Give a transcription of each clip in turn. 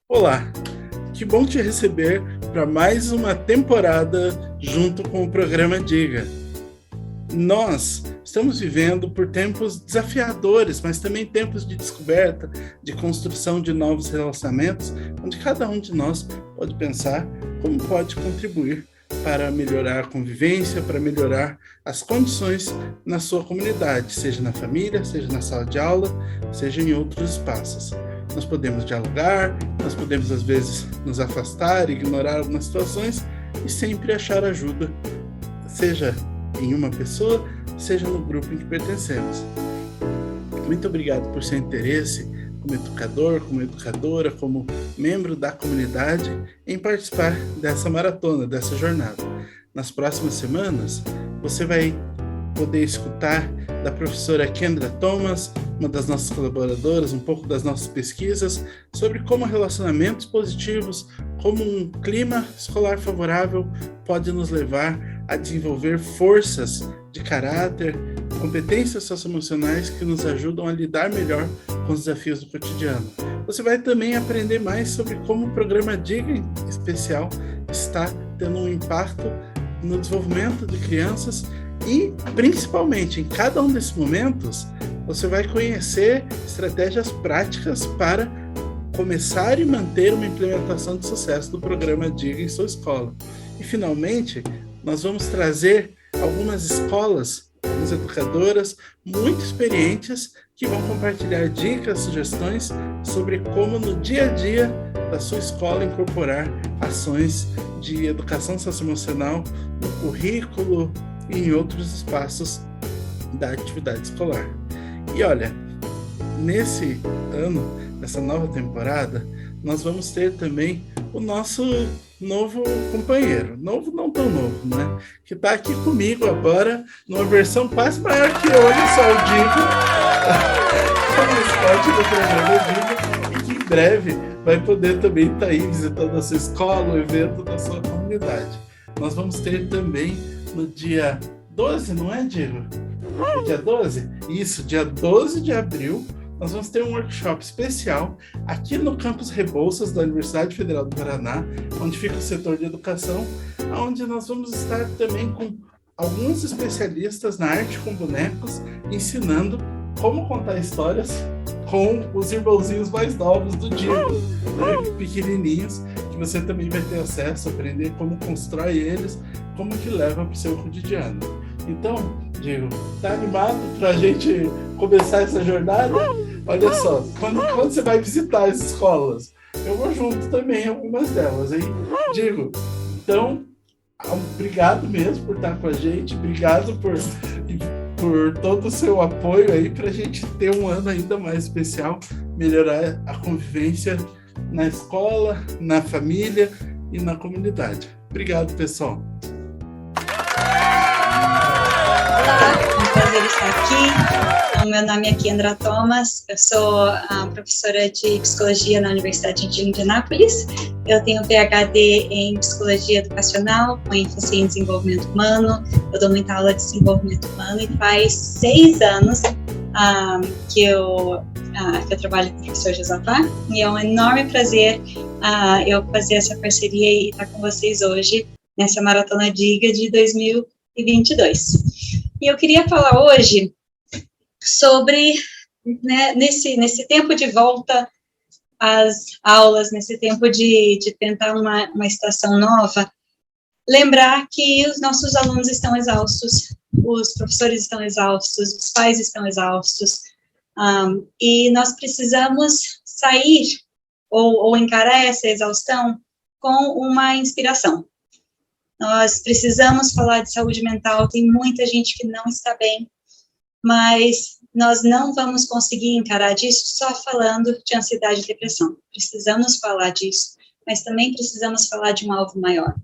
Olá, que bom te receber para mais uma temporada junto com o programa Diga. Nós estamos vivendo por tempos desafiadores, mas também tempos de descoberta, de construção de novos relacionamentos, onde cada um de nós pode pensar como pode contribuir para melhorar a convivência, para melhorar as condições na sua comunidade, seja na família, seja na sala de aula, seja em outros espaços. Nós podemos dialogar, nós podemos às vezes nos afastar, ignorar algumas situações e sempre achar ajuda, seja em uma pessoa, seja no grupo em que pertencemos. Muito obrigado por seu interesse como educador, como educadora, como membro da comunidade em participar dessa maratona, dessa jornada. Nas próximas semanas, você vai poder escutar da professora Kendra Thomas, uma das nossas colaboradoras, um pouco das nossas pesquisas sobre como relacionamentos positivos, como um clima escolar favorável pode nos levar a desenvolver forças de caráter, competências socioemocionais que nos ajudam a lidar melhor com os desafios do cotidiano. Você vai também aprender mais sobre como o programa Diga em especial está tendo um impacto no desenvolvimento de crianças e, principalmente, em cada um desses momentos, você vai conhecer estratégias práticas para começar e manter uma implementação de sucesso do programa Diga em sua escola. E, finalmente, nós vamos trazer algumas escolas, algumas educadoras muito experientes que vão compartilhar dicas, sugestões sobre como no dia a dia da sua escola incorporar ações de educação socioemocional no currículo e em outros espaços da atividade escolar. E olha, nesse ano, nessa nova temporada, nós vamos ter também o nosso novo companheiro, novo não tão novo, né? Que está aqui comigo agora, numa versão quase maior que eu, olha só, o Digo, como esporte do programa Digo, e que em breve vai poder também estar aí visitando a sua escola, o evento da sua comunidade. Nós vamos ter também no dia 12, não é, Diego? É dia 12? Isso, dia 12 de abril, nós vamos ter um workshop especial aqui no Campus Rebouças da Universidade Federal do Paraná, onde fica o setor de educação, onde nós vamos estar também com alguns especialistas na arte com bonecos, ensinando como contar histórias com os irmãozinhos mais novos do Diego, né, pequenininhos, que você também vai ter acesso, aprender como constrói eles, como que leva para o seu cotidiano. Então, Diego, tá animado para a gente começar essa jornada? Olha só, quando você vai visitar as escolas, eu vou junto também em algumas delas, hein? Diego, então, obrigado mesmo por estar com a gente, obrigado por todo o seu apoio aí para a gente ter um ano ainda mais especial, melhorar a convivência na escola, na família e na comunidade. Obrigado, pessoal. Olá, é um prazer estar aqui. O meu nome é Kendra Thomas, eu sou a professora de psicologia na Universidade de Indianápolis. Eu tenho PhD em psicologia educacional, com ênfase em desenvolvimento humano. Eu dou muita aula de desenvolvimento humano e faz 6 anos que eu trabalho com o professor Josafá, e é um enorme prazer eu fazer essa parceria e estar com vocês hoje nessa Maratona Diga de 2022. E eu queria falar hoje sobre, né, nesse tempo de volta às aulas, nesse tempo de tentar uma estação nova, lembrar que os nossos alunos estão exaustos, os professores estão exaustos, os pais estão exaustos, e nós precisamos sair ou encarar essa exaustão com uma inspiração. Nós precisamos falar de saúde mental, tem muita gente que não está bem, mas nós não vamos conseguir encarar disso só falando de ansiedade e depressão. Precisamos falar disso, mas também precisamos falar de um alvo maior,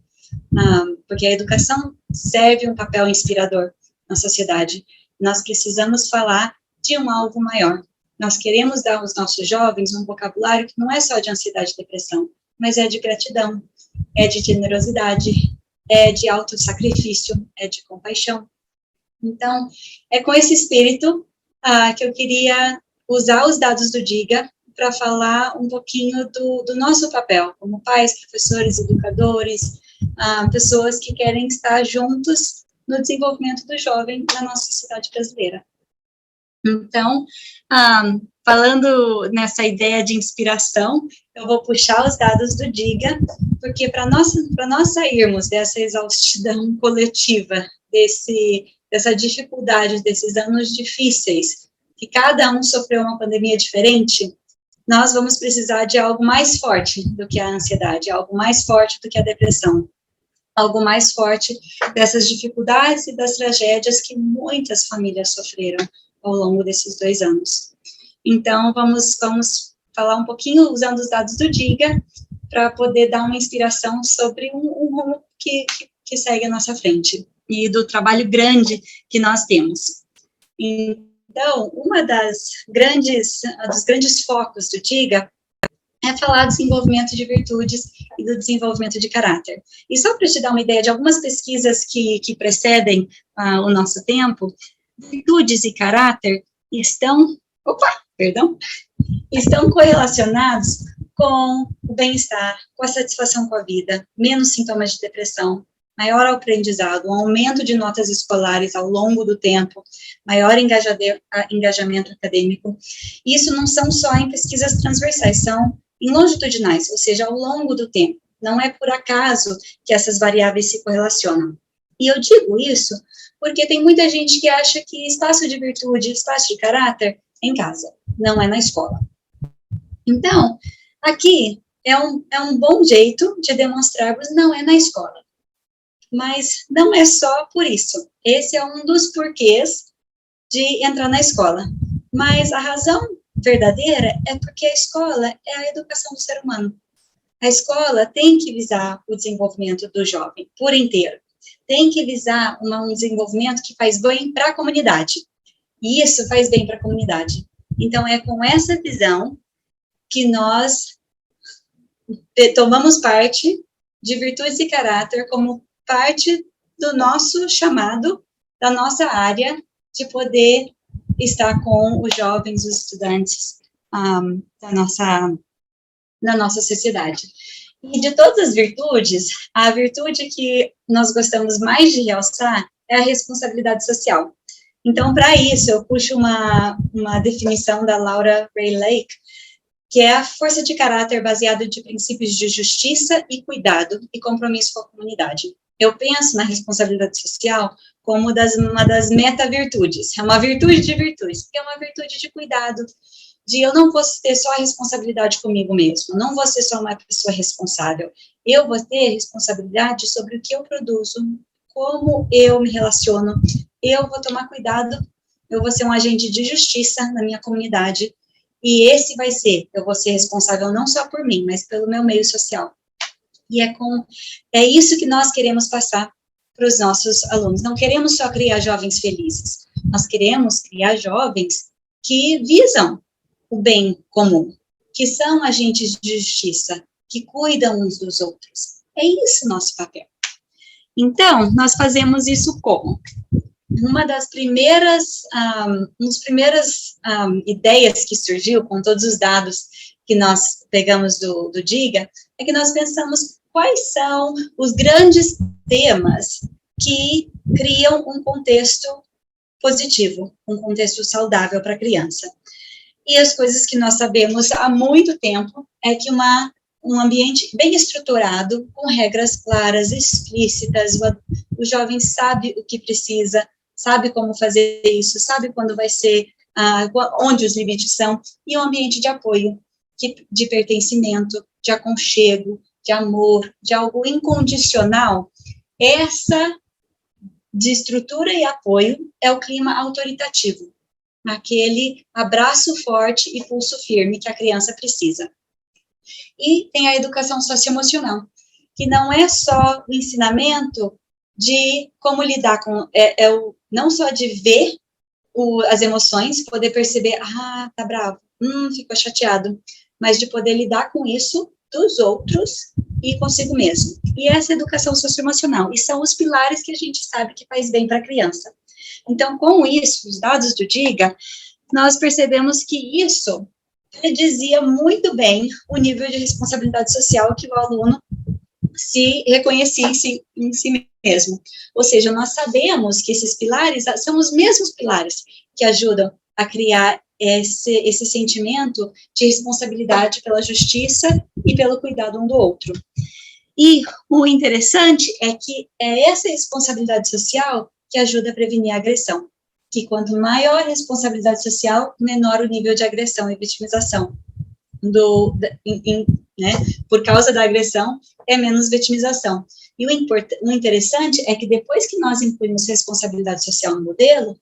porque a educação serve um papel inspirador na sociedade. Nós precisamos falar de um alvo maior. Nós queremos dar aos nossos jovens um vocabulário que não é só de ansiedade e depressão, mas é de gratidão, é de generosidade, é de autossacrifício, é de compaixão. Então, é com esse espírito que eu queria usar os dados do Diga para falar um pouquinho do nosso papel, como pais, professores, educadores, pessoas que querem estar juntos no desenvolvimento do jovem na nossa sociedade brasileira. Então, falando nessa ideia de inspiração, eu vou puxar os dados do DIGA, porque para nós sairmos dessa exaustidão coletiva, dessa dificuldade, desses anos difíceis, que cada um sofreu uma pandemia diferente, nós vamos precisar de algo mais forte do que a ansiedade, algo mais forte do que a depressão, algo mais forte dessas dificuldades e das tragédias que muitas famílias sofreram ao longo desses 2 anos. Então, vamos falar um pouquinho, usando os dados do DIGA, para poder dar uma inspiração sobre um rumo que segue à nossa frente, e do trabalho grande que nós temos. Então, dos grandes focos do DIGA é falar do desenvolvimento de virtudes e do desenvolvimento de caráter. E só para te dar uma ideia de algumas pesquisas que precedem o nosso tempo, virtudes e caráter estão correlacionados com o bem-estar, com a satisfação com a vida, menos sintomas de depressão, maior aprendizado, um aumento de notas escolares ao longo do tempo, maior engajamento acadêmico. Isso não são só em pesquisas transversais, são em longitudinais, ou seja, ao longo do tempo. Não é por acaso que essas variáveis se correlacionam. E eu digo isso porque tem muita gente que acha que espaço de virtude, espaço de caráter é em casa, não é na escola. Então, aqui é um bom jeito de demonstrarmos não é na escola. Mas não é só por isso. Esse é um dos porquês de entrar na escola. Mas a razão verdadeira é porque a escola é a educação do ser humano. A escola tem que visar o desenvolvimento do jovem por inteiro. Tem que visar um desenvolvimento que faz bem para a comunidade. E isso faz bem para a comunidade. Então, é com essa visão que nós tomamos parte de virtudes e caráter como parte do nosso chamado, da nossa área, de poder estar com os jovens, os estudantes da nossa sociedade. E de todas as virtudes, a virtude que nós gostamos mais de realçar é a responsabilidade social. Então, para isso, eu puxo uma definição da Laura Ray Lake, que é a força de caráter baseada de princípios de justiça e cuidado e compromisso com a comunidade. Eu penso na responsabilidade social como uma das meta-virtudes. É uma virtude de virtudes, porque é uma virtude de cuidado, de eu não vou ter só a responsabilidade comigo mesmo, não vou ser só uma pessoa responsável, eu vou ter responsabilidade sobre o que eu produzo, como eu me relaciono, eu vou tomar cuidado, eu vou ser um agente de justiça na minha comunidade, e eu vou ser responsável não só por mim, mas pelo meu meio social. E é isso que nós queremos passar para os nossos alunos. Não queremos só criar jovens felizes, nós queremos criar jovens que visam o bem comum, que são agentes de justiça, que cuidam uns dos outros. É isso nosso papel. Então, nós fazemos isso como? Uma das primeiras ideias que surgiu com todos os dados que nós pegamos do DIGA, é que nós pensamos quais são os grandes temas que criam um contexto positivo, um contexto saudável para a criança. E as coisas que nós sabemos há muito tempo é que um ambiente bem estruturado, com regras claras, explícitas, o jovem sabe o que precisa, sabe como fazer isso, sabe quando vai ser, onde os limites são, e um ambiente de apoio, de pertencimento, de aconchego, de amor, de algo incondicional. Essa de estrutura e apoio é o clima autoritativo, aquele abraço forte e pulso firme que a criança precisa. E tem a educação socioemocional, que não é só o ensinamento de como lidar com, não só de ver as emoções, poder perceber, tá bravo, ficou chateado, mas de poder lidar com isso dos outros e consigo mesmo. E essa educação socioemocional, e são os pilares que a gente sabe que faz bem para a criança. Então, com isso, os dados do DIGA, nós percebemos que isso predizia muito bem o nível de responsabilidade social que o aluno se reconhecesse em si mesmo. Ou seja, nós sabemos que esses pilares são os mesmos pilares que ajudam a criar esse sentimento de responsabilidade pela justiça e pelo cuidado um do outro. E o interessante é que é essa responsabilidade social que ajuda a prevenir a agressão, que quanto maior a responsabilidade social, menor o nível de agressão e vitimização. Né, por causa da agressão, é menos vitimização. E o interessante é que depois que nós incluímos responsabilidade social no modelo,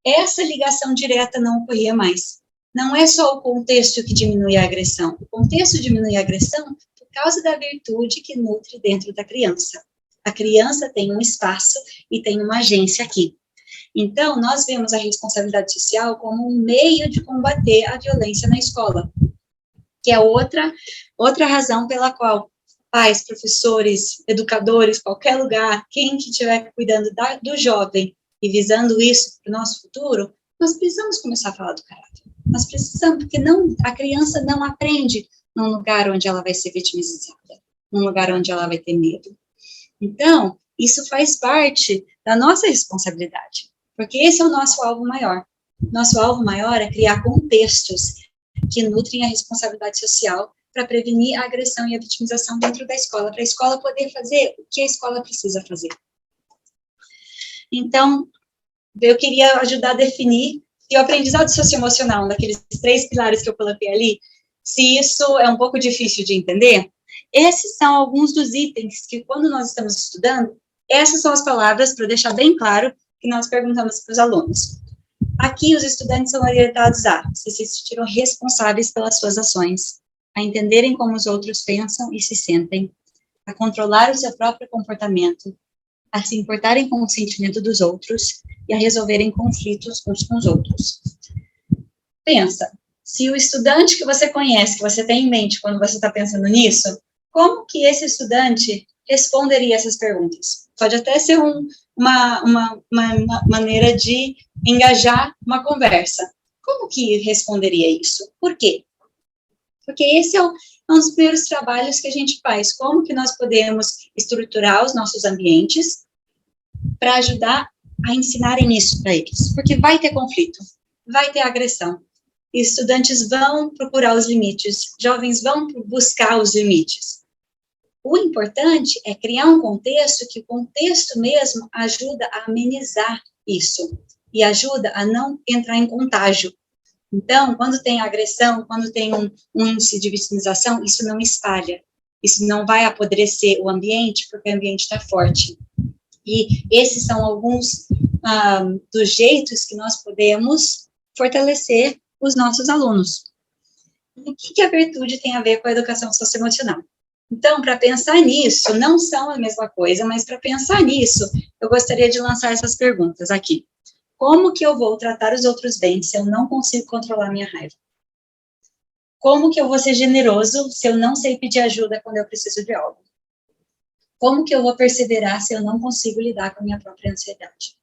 essa ligação direta não ocorria mais. Não é só o contexto que diminui a agressão, o contexto diminui a agressão por causa da virtude que nutre dentro da criança. A criança tem um espaço e tem uma agência aqui. Então, nós vemos a responsabilidade social como um meio de combater a violência na escola, que é outra razão pela qual pais, professores, educadores, qualquer lugar, quem que estiver cuidando do jovem e visando isso para o nosso futuro, nós precisamos começar a falar do caráter. Nós precisamos, porque a criança não aprende num lugar onde ela vai ser vitimizada, num lugar onde ela vai ter medo. Então, isso faz parte da nossa responsabilidade, porque esse é o nosso alvo maior. Nosso alvo maior é criar contextos que nutrem a responsabilidade social para prevenir a agressão e a vitimização dentro da escola, para a escola poder fazer o que a escola precisa fazer. Então, eu queria ajudar a definir se o aprendizado socioemocional, daqueles 3 pilares que eu coloquei ali, se isso é um pouco difícil de entender, esses são alguns dos itens que, quando nós estamos estudando, essas são as palavras, para deixar bem claro, que nós perguntamos para os alunos. Aqui, os estudantes são orientados a se sentirem responsáveis pelas suas ações, a entenderem como os outros pensam e se sentem, a controlar o seu próprio comportamento, a se importarem com o sentimento dos outros e a resolverem conflitos uns com os outros. Pensa, se o estudante que você conhece, que você tem em mente quando você está pensando nisso, como que esse estudante responderia essas perguntas? Pode até ser uma maneira de engajar uma conversa. Como que responderia isso? Por quê? Porque esse é um dos primeiros trabalhos que a gente faz. Como que nós podemos estruturar os nossos ambientes para ajudar a ensinarem isso para eles? Porque vai ter conflito, vai ter agressão. Estudantes vão procurar os limites, jovens vão buscar os limites. O importante é criar um contexto que o contexto mesmo ajuda a amenizar isso e ajuda a não entrar em contágio. Então, quando tem agressão, quando tem um índice de vitimização, isso não espalha, isso não vai apodrecer o ambiente, porque o ambiente está forte. E esses são alguns dos jeitos que nós podemos fortalecer os nossos alunos. O que a virtude tem a ver com a educação socioemocional? Então, para pensar nisso, não são a mesma coisa, mas para pensar nisso, eu gostaria de lançar essas perguntas aqui. Como que eu vou tratar os outros bem se eu não consigo controlar minha raiva? Como que eu vou ser generoso se eu não sei pedir ajuda quando eu preciso de algo? Como que eu vou perseverar se eu não consigo lidar com a minha própria ansiedade?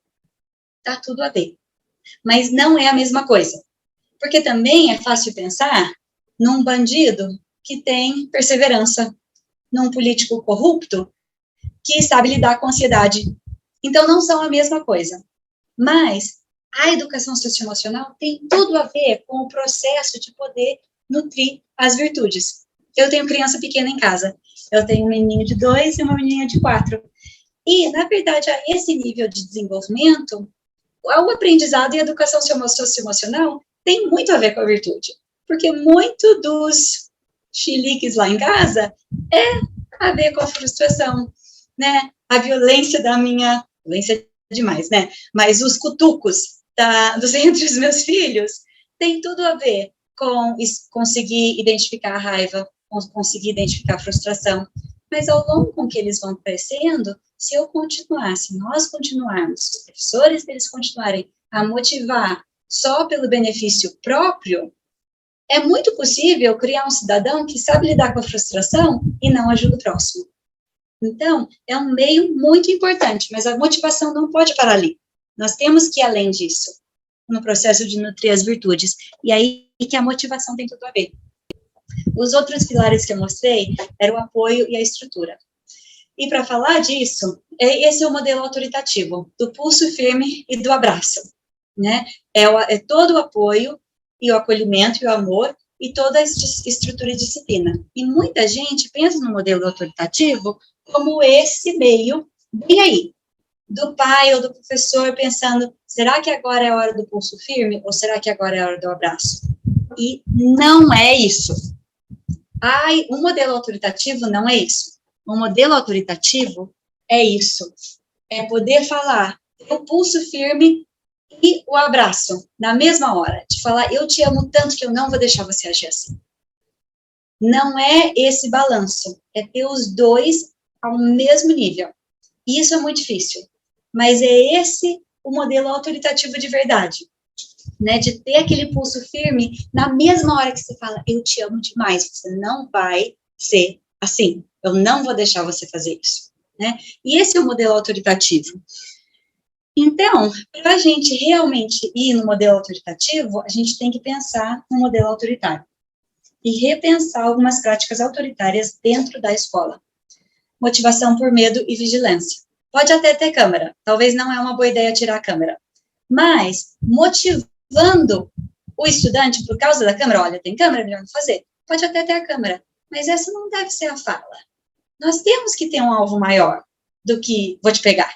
Tá tudo a ver. Mas não é a mesma coisa. Porque também é fácil pensar num bandido que tem perseverança, num político corrupto que sabe lidar com ansiedade. Então, não são a mesma coisa. Mas a educação socioemocional tem tudo a ver com o processo de poder nutrir as virtudes. Eu tenho criança pequena em casa. Eu tenho um menininho de 2 e uma menininha de 4. E, na verdade, a esse nível de desenvolvimento, o aprendizado e a educação socioemocional tem muito a ver com a virtude. Porque muito dos chiliques lá em casa é a ver com a frustração, né? A violência da minha... Violência demais, né? Mas os cutucos entre os meus filhos tem tudo a ver com conseguir identificar a raiva, conseguir identificar a frustração. Mas ao longo com que eles vão crescendo, se nós continuarmos, os professores, eles continuarem a motivar só pelo benefício próprio, é muito possível criar um cidadão que sabe lidar com a frustração e não ajuda o próximo. Então, é um meio muito importante, mas a motivação não pode parar ali. Nós temos que ir além disso. no processo de nutrir as virtudes. E aí que a motivação tem tudo a ver. Os outros pilares que eu mostrei eram o apoio e a estrutura. E para falar disso, esse é o modelo autoritativo, do pulso firme e do abraço, né? É todo o apoio e o acolhimento e o amor e toda a estrutura e disciplina. E muita gente pensa no modelo autoritativo como esse meio, bem aí, do pai ou do professor pensando, será que agora é a hora do pulso firme ou será que agora é a hora do abraço? E não é isso. O modelo autoritativo não é isso. O modelo autoritativo é isso. É poder falar o pulso firme e o abraço na mesma hora. De falar, eu te amo tanto que eu não vou deixar você agir assim. Não é esse balanço. É ter os dois ao mesmo nível. E isso é muito difícil. Mas é esse o modelo autoritativo de verdade. Né, de ter aquele pulso firme na mesma hora que você fala, eu te amo demais, você não vai ser assim, eu não vou deixar você fazer isso, né, e esse é o modelo autoritativo. Então, para a gente realmente ir no modelo autoritativo, a gente tem que pensar no modelo autoritário e repensar algumas práticas autoritárias dentro da escola. Motivação por medo e vigilância. Pode até ter câmera, talvez não é uma boa ideia tirar a câmera, mas motivando o estudante por causa da câmera, olha, tem câmera, melhor não fazer. Pode até ter a câmera, mas essa não deve ser a fala. Nós temos que ter um alvo maior do que vou te pegar.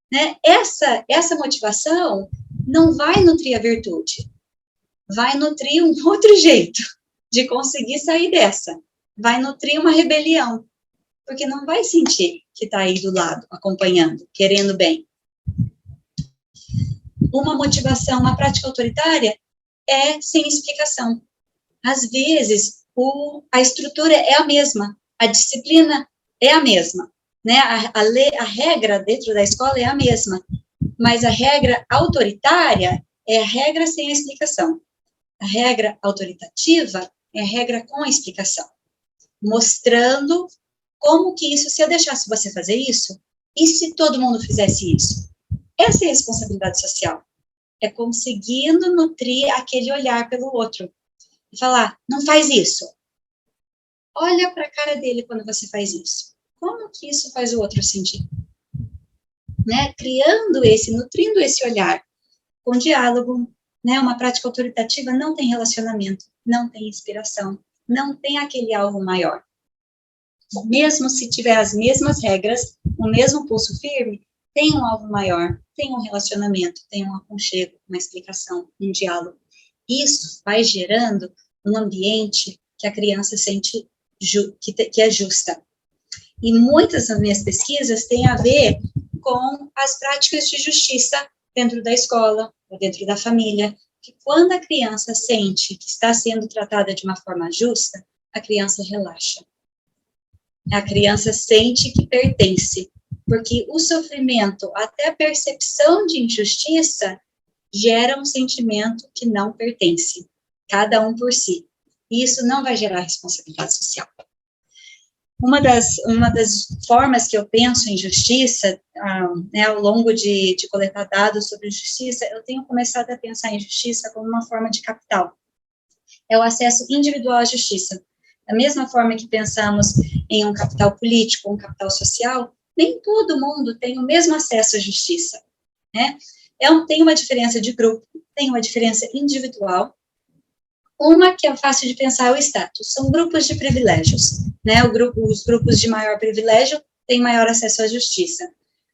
Né? Essa motivação não vai nutrir a virtude, vai nutrir um outro jeito de conseguir sair dessa. Vai nutrir uma rebelião, porque não vai sentir que está aí do lado, acompanhando, querendo bem. Uma motivação, uma prática autoritária é sem explicação. Às vezes, a estrutura é a mesma, a disciplina é a mesma, né? A regra dentro da escola é a mesma, mas a regra autoritária é a regra sem a explicação. A regra autoritativa é a regra com a explicação, mostrando como que isso, se eu deixasse você fazer isso, e se todo mundo fizesse isso? Essa é a responsabilidade social. É conseguindo nutrir aquele olhar pelo outro. E falar, não faz isso. Olha para a cara dele quando você faz isso. Como que isso faz o outro sentir? Né? Nutrindo esse olhar com diálogo, né? Uma prática autoritativa não tem relacionamento, não tem inspiração, não tem aquele alvo maior. Mesmo se tiver as mesmas regras, o mesmo pulso firme, tem um alvo maior, tem um relacionamento, tem um aconchego, uma explicação, um diálogo. Isso vai gerando um ambiente que a criança sente que é justa. E muitas das minhas pesquisas têm a ver com as práticas de justiça dentro da escola, ou dentro da família, que quando a criança sente que está sendo tratada de uma forma justa, a criança relaxa. A criança sente que pertence, porque o sofrimento, até a percepção de injustiça, gera um sentimento que não pertence, cada um por si. E isso não vai gerar responsabilidade social. Uma das formas que eu penso em justiça, né, ao longo de coletar dados sobre justiça, eu tenho começado a pensar em justiça como uma forma de capital. É o acesso individual à justiça. Da mesma forma que pensamos em um capital político, um capital social, nem todo mundo tem o mesmo acesso à justiça, né? Tem uma diferença de grupo, tem uma diferença individual. Uma que é fácil de pensar é o status, são grupos de privilégios, né? Os grupos de maior privilégio têm maior acesso à justiça.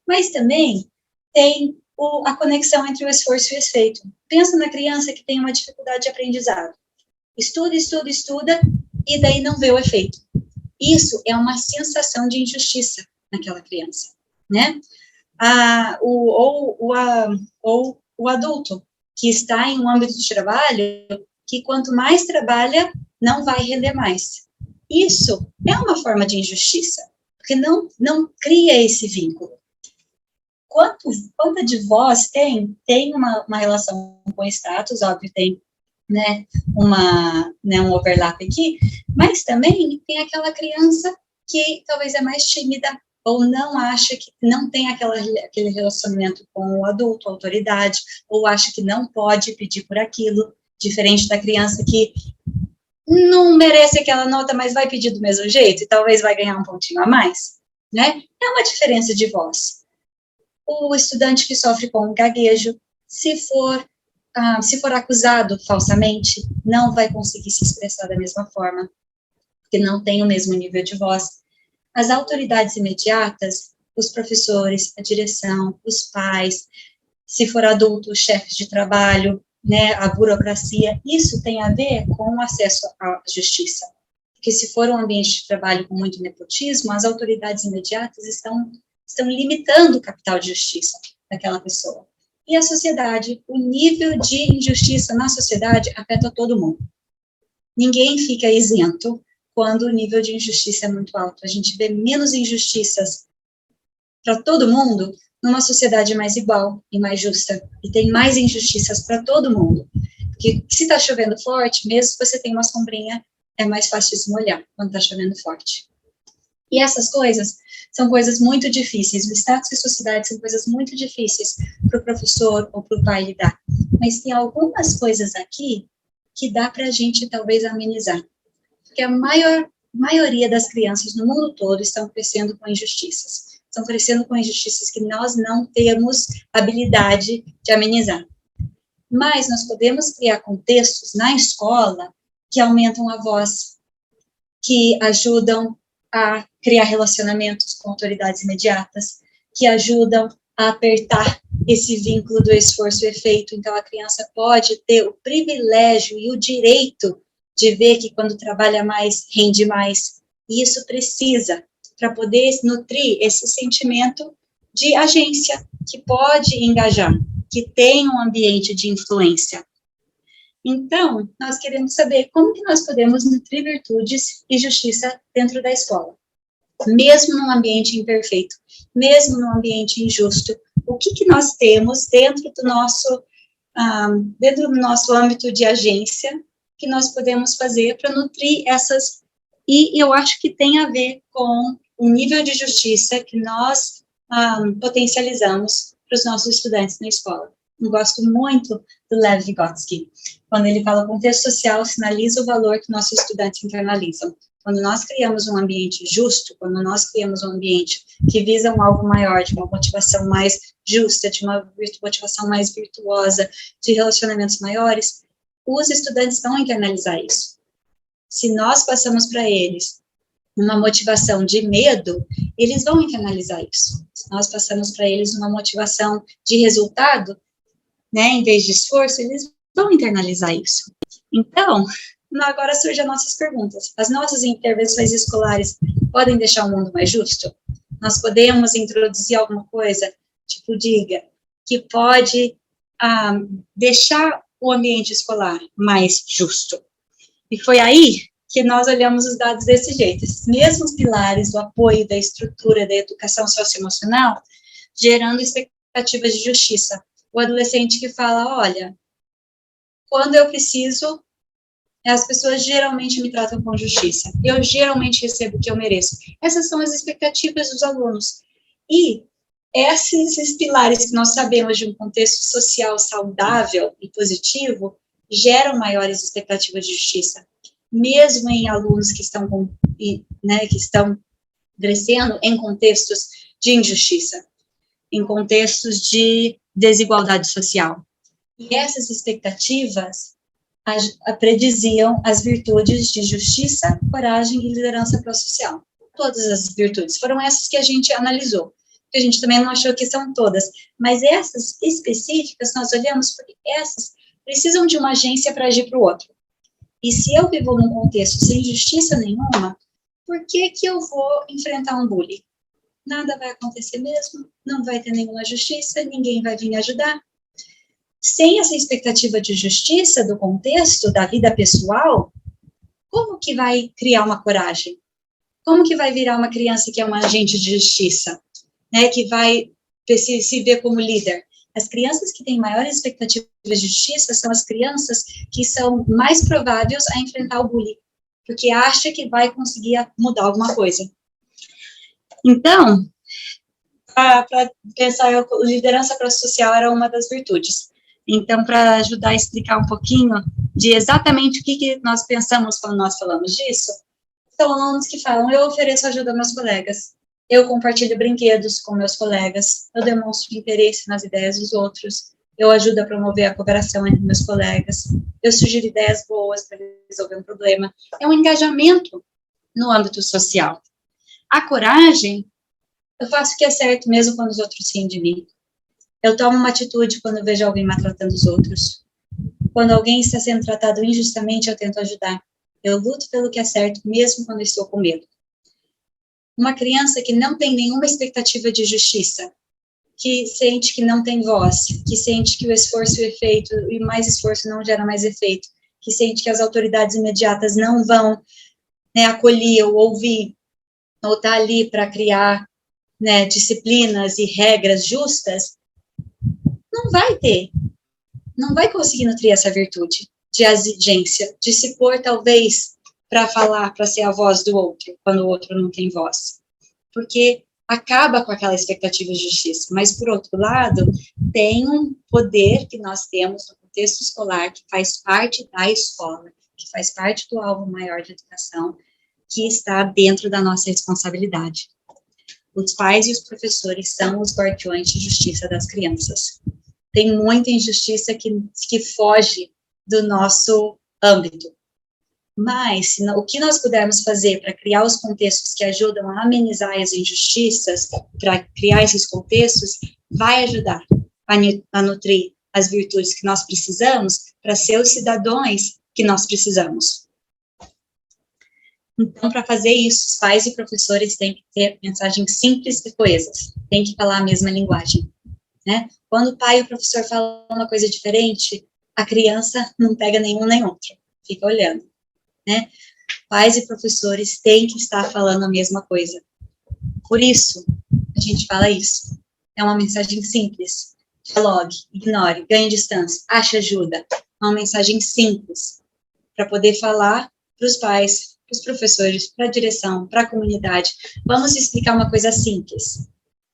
Mas também tem a conexão entre o esforço e o efeito. Pensa na criança que tem uma dificuldade de aprendizado. Estuda, e daí não vê o efeito. Isso é uma sensação de injustiça naquela criança, né? Ou o adulto que está em um âmbito de trabalho que quanto mais trabalha, não vai render mais. Isso é uma forma de injustiça, porque não cria esse vínculo. Quanta de vós tem uma relação com status, óbvio, tem, né, um overlap aqui, mas também tem aquela criança que talvez é mais tímida, ou não acha que não tem aquele relacionamento com o adulto, a autoridade, ou acha que não pode pedir por aquilo, diferente da criança que não merece aquela nota, mas vai pedir do mesmo jeito, e talvez vai ganhar um pontinho a mais, né? É uma diferença de voz. O estudante que sofre com gaguejo, se for acusado falsamente, não vai conseguir se expressar da mesma forma, porque não tem o mesmo nível de voz. As autoridades imediatas, os professores, a direção, os pais, se for adulto, os chefes de trabalho, né, a burocracia, isso tem a ver com o acesso à justiça. Porque se for um ambiente de trabalho com muito nepotismo, as autoridades imediatas estão limitando o capital de justiça daquela pessoa. E a sociedade, o nível de injustiça na sociedade afeta todo mundo. Ninguém fica isento quando o nível de injustiça é muito alto. A gente vê menos injustiças para todo mundo numa sociedade mais igual e mais justa. E tem mais injustiças para todo mundo. Porque se está chovendo forte, mesmo se você tem uma sombrinha, é mais fácil de se molhar quando está chovendo forte. E essas coisas são coisas muito difíceis. O status e a sociedade são coisas muito difíceis para o professor ou para o pai lidar. Mas tem algumas coisas aqui que dá para a gente talvez amenizar. Porque a maioria das crianças no mundo todo estão crescendo com injustiças. Estão crescendo com injustiças que nós não temos habilidade de amenizar. Mas nós podemos criar contextos na escola que aumentam a voz, que ajudam a criar relacionamentos com autoridades imediatas, que ajudam a apertar esse vínculo do esforço e efeito. Então, a criança pode ter o privilégio e o direito de ver que quando trabalha mais, rende mais. E isso precisa, para poder nutrir esse sentimento de agência, que pode engajar, que tem um ambiente de influência. Então, nós queremos saber como que nós podemos nutrir virtudes e justiça dentro da escola. Mesmo num ambiente imperfeito, mesmo num ambiente injusto, o que nós temos dentro do nosso âmbito de agência que nós podemos fazer para nutrir essas, e eu acho que tem a ver com o nível de justiça que nós potencializamos para os nossos estudantes na escola. Eu gosto muito do Lev Vygotsky, quando ele fala: o contexto social sinaliza o valor que nossos estudantes internalizam. Quando nós criamos um ambiente justo, quando nós criamos um ambiente que visa um algo maior, de uma motivação mais justa, de uma motivação mais virtuosa, de relacionamentos maiores, os estudantes vão internalizar isso. Se nós passamos para eles uma motivação de medo, eles vão internalizar isso. Se nós passamos para eles uma motivação de resultado, né, em vez de esforço, eles vão internalizar isso. Então, agora surgem as nossas perguntas. As nossas intervenções escolares podem deixar o mundo mais justo? Nós podemos introduzir alguma coisa, tipo, diga, que pode deixar o ambiente escolar mais justo. E foi aí que nós olhamos os dados desse jeito. Esses mesmos pilares do apoio, da estrutura, da educação socioemocional, gerando expectativas de justiça. O adolescente que fala: olha, quando eu preciso, as pessoas geralmente me tratam com justiça. Eu geralmente recebo o que eu mereço. Essas são as expectativas dos alunos. E esses pilares que nós sabemos de um contexto social saudável e positivo geram maiores expectativas de justiça. Mesmo em alunos que estão crescendo em contextos de injustiça, em contextos de desigualdade social. E essas expectativas prediziam as virtudes de justiça, coragem e liderança pró-social. Todas as virtudes. Foram essas que a gente analisou. A gente também não achou que são todas, mas essas específicas nós olhamos porque essas precisam de uma agência para agir para o outro. E se eu vivo num contexto sem justiça nenhuma, por que eu vou enfrentar um bullying? Nada vai acontecer mesmo, não vai ter nenhuma justiça, ninguém vai vir me ajudar. Sem essa expectativa de justiça do contexto da vida pessoal, como que vai criar uma coragem? Como que vai virar uma criança que é uma agente de justiça, né, que vai se ver como líder? As crianças que têm maiores expectativas de justiça são as crianças que são mais prováveis a enfrentar o bullying, porque acha que vai conseguir mudar alguma coisa. Então, para pensar, liderança social era uma das virtudes. Então, para ajudar a explicar um pouquinho de exatamente o que nós pensamos quando nós falamos disso, são alunos que falam, eu ofereço ajuda aos meus colegas, eu compartilho brinquedos com meus colegas, eu demonstro interesse nas ideias dos outros, eu ajudo a promover a cooperação entre meus colegas, eu sugiro ideias boas para resolver um problema. É um engajamento no âmbito social. A coragem, eu faço o que é certo mesmo quando os outros riem de mim. Eu tomo uma atitude quando eu vejo alguém maltratando os outros. Quando alguém está sendo tratado injustamente, eu tento ajudar. Eu luto pelo que é certo, mesmo quando estou com medo. Uma criança que não tem nenhuma expectativa de justiça, que sente que não tem voz, que sente que o esforço e o efeito, e mais esforço não gera mais efeito, que sente que as autoridades imediatas não vão, né, acolher ou ouvir, ou estar ali para criar, né, disciplinas e regras justas, não vai conseguir nutrir essa virtude de exigência, de se pôr, talvez, para falar, para ser a voz do outro, quando o outro não tem voz. Porque acaba com aquela expectativa de justiça. Mas, por outro lado, tem um poder que nós temos no contexto escolar, que faz parte da escola, que faz parte do alvo maior de educação, que está dentro da nossa responsabilidade. Os pais e os professores são os guardiões de justiça das crianças. Tem muita injustiça que foge do nosso âmbito. Mas, o que nós pudermos fazer para criar os contextos que ajudam a amenizar as injustiças, para criar esses contextos, vai ajudar a nutrir as virtudes que nós precisamos para ser os cidadãos que nós precisamos. Então, para fazer isso, os pais e professores têm que ter mensagens simples e coesas, têm que falar a mesma linguagem, né? Quando o pai e o professor falam uma coisa diferente, a criança não pega nenhum nem outro, fica olhando, né? Pais e professores têm que estar falando a mesma coisa. Por isso, a gente fala isso. É uma mensagem simples. Dialogue, ignore, ganhe distância, ache ajuda. É uma mensagem simples para poder falar para os pais, para os professores, para a direção, para a comunidade. Vamos explicar uma coisa simples.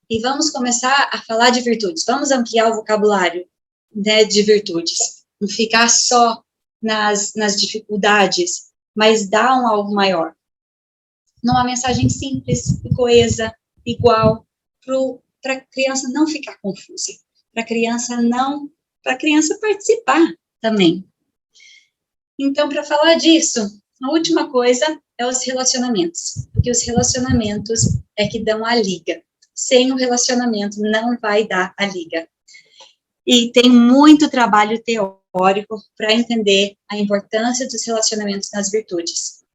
E vamos começar a falar de virtudes. Vamos ampliar o vocabulário, né, de virtudes. Não ficar só nas dificuldades, mas dar um algo maior. Numa mensagem simples, coesa, igual, para a criança não ficar confusa. Para a criança participar também. Então, para falar disso, a última coisa é os relacionamentos, porque os relacionamentos é que dão a liga. Sem o relacionamento não vai dar a liga. E tem muito trabalho teórico para entender a importância dos relacionamentos nas virtudes.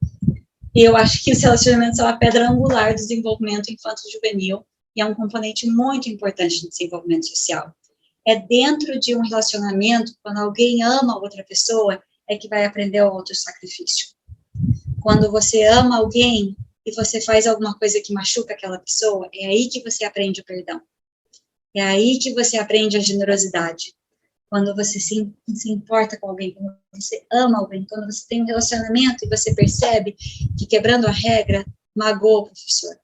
E eu acho que os relacionamentos são a pedra angular do desenvolvimento infanto-juvenil e é um componente muito importante do desenvolvimento social. É dentro de um relacionamento, quando alguém ama outra pessoa, é que vai aprender o outro sacrifício. Quando você ama alguém e você faz alguma coisa que machuca aquela pessoa, é aí que você aprende o perdão. É aí que você aprende a generosidade. Quando você se importa com alguém, quando você ama alguém, quando você tem um relacionamento e você percebe que quebrando a regra, magoa o professor.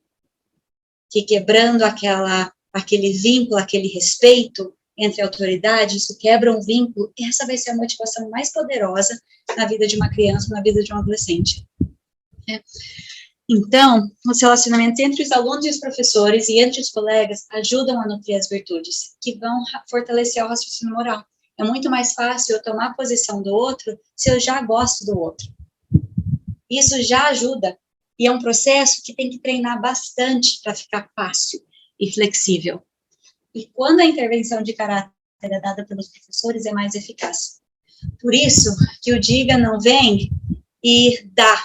Que quebrando aquele vínculo, aquele respeito entre autoridades, isso quebra um vínculo, essa vai ser a motivação mais poderosa na vida de uma criança, na vida de um adolescente. Então, os relacionamentos entre os alunos e os professores e entre os colegas ajudam a nutrir as virtudes, que vão fortalecer o raciocínio moral. É muito mais fácil eu tomar a posição do outro se eu já gosto do outro. Isso já ajuda, e é um processo que tem que treinar bastante para ficar fácil e flexível. E quando a intervenção de caráter é dada pelos professores, é mais eficaz. Por isso que o Diga não vem e dá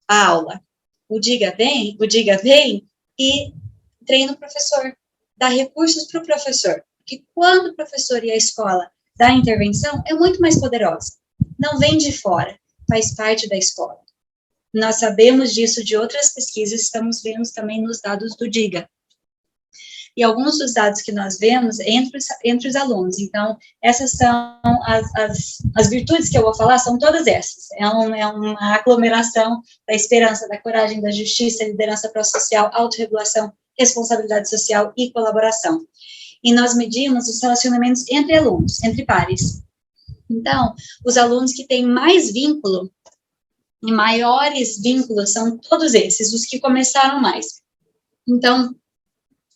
a aula. O Diga vem e treina o professor, dá recursos para o professor. Porque quando o professor e a escola dá a intervenção, é muito mais poderosa. Não vem de fora, faz parte da escola. Nós sabemos disso de outras pesquisas, estamos vendo também nos dados do Diga. E alguns dos dados que nós vemos entre os alunos. Então, essas são as virtudes que eu vou falar, são todas essas. É uma aglomeração da esperança, da coragem, da justiça, liderança pró-social, autorregulação, responsabilidade social e colaboração. E nós medimos os relacionamentos entre alunos, entre pares. Então, os alunos que têm mais vínculo, e maiores vínculos, são todos esses, os que começaram mais. Então,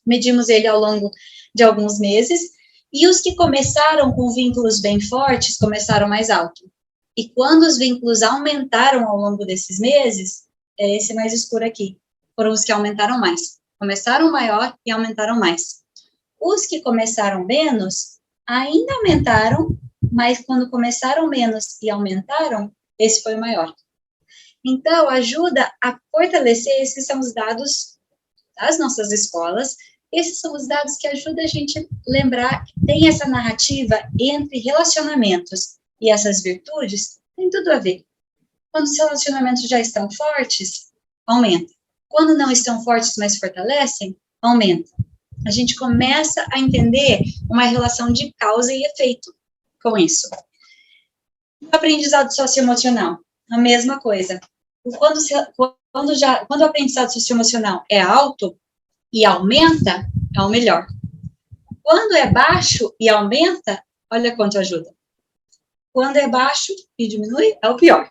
medimos ele ao longo de alguns meses, e os que começaram com vínculos bem fortes, começaram mais alto. E quando os vínculos aumentaram ao longo desses meses, é esse mais escuro aqui, foram os que aumentaram mais. Começaram maior e aumentaram mais. Os que começaram menos, ainda aumentaram, mas quando começaram menos e aumentaram, esse foi o maior. Então, ajuda a fortalecer, esses são os dados das nossas escolas, esses são os dados que ajudam a gente a lembrar que tem essa narrativa entre relacionamentos e essas virtudes, tem tudo a ver. Quando os relacionamentos já estão fortes, aumenta. Quando não estão fortes, mas fortalecem, aumenta. A gente começa a entender uma relação de causa e efeito com isso. O aprendizado socioemocional, a mesma coisa. Quando o aprendizado socioemocional é alto e aumenta, é o melhor. Quando é baixo e aumenta, olha quanto ajuda. Quando é baixo e diminui, é o pior,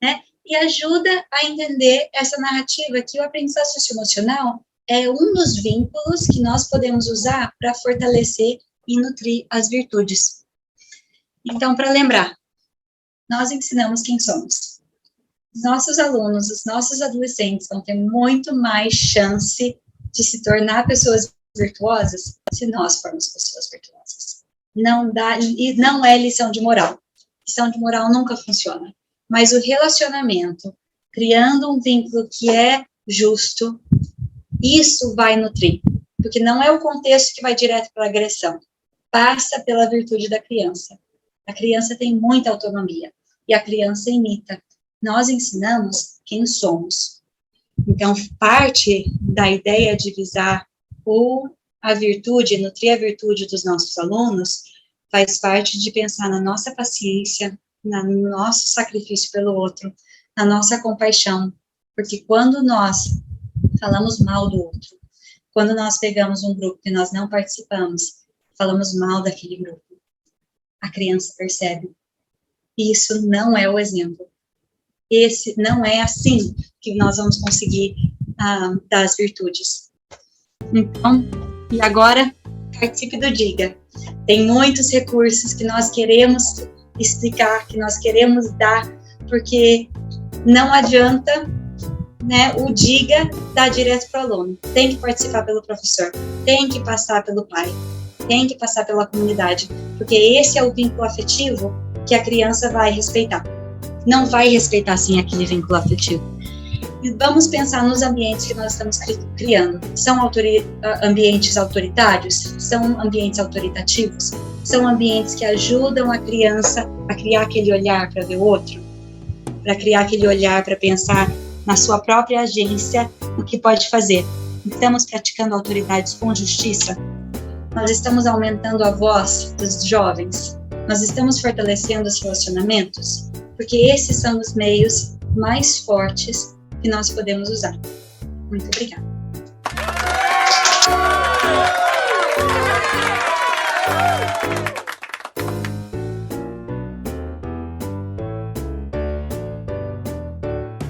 né? E ajuda a entender essa narrativa que o aprendizado socioemocional é um dos vínculos que nós podemos usar para fortalecer e nutrir as virtudes. Então, para lembrar, nós ensinamos quem somos. Os nossos alunos, os nossos adolescentes vão ter muito mais chance de se tornar pessoas virtuosas se nós formos pessoas virtuosas. Não é lição de moral. Lição de moral nunca funciona. Mas o relacionamento, criando um vínculo que é justo, isso vai nutrir. Porque não é o contexto que vai direto para a agressão. Passa pela virtude da criança. A criança tem muita autonomia. E a criança imita. Nós ensinamos quem somos. Então, parte da ideia de visar a virtude, nutrir a virtude dos nossos alunos, faz parte de pensar na nossa paciência, no nosso sacrifício pelo outro, na nossa compaixão. Porque quando nós falamos mal do outro, quando nós pegamos um grupo que nós não participamos, falamos mal daquele grupo, a criança percebe. Isso não é o exemplo. Esse não é assim que nós vamos conseguir dar as virtudes. Então, e agora, participe do Diga. Tem muitos recursos que nós queremos explicar, que nós queremos dar, porque não adianta, né, o Diga dar direto para o aluno. Tem que participar pelo professor, tem que passar pelo pai, tem que passar pela comunidade, porque esse é o vínculo afetivo que a criança vai respeitar. Não vai respeitar, sim, aquele vínculo afetivo. E vamos pensar nos ambientes que nós estamos criando. São ambientes autoritários? São ambientes autoritativos? São ambientes que ajudam a criança a criar aquele olhar para ver o outro? Para criar aquele olhar para pensar na sua própria agência, o que pode fazer? Estamos praticando autoridades com justiça? Nós estamos aumentando a voz dos jovens? Nós estamos fortalecendo os relacionamentos? Porque esses são os meios mais fortes que nós podemos usar. Muito obrigada.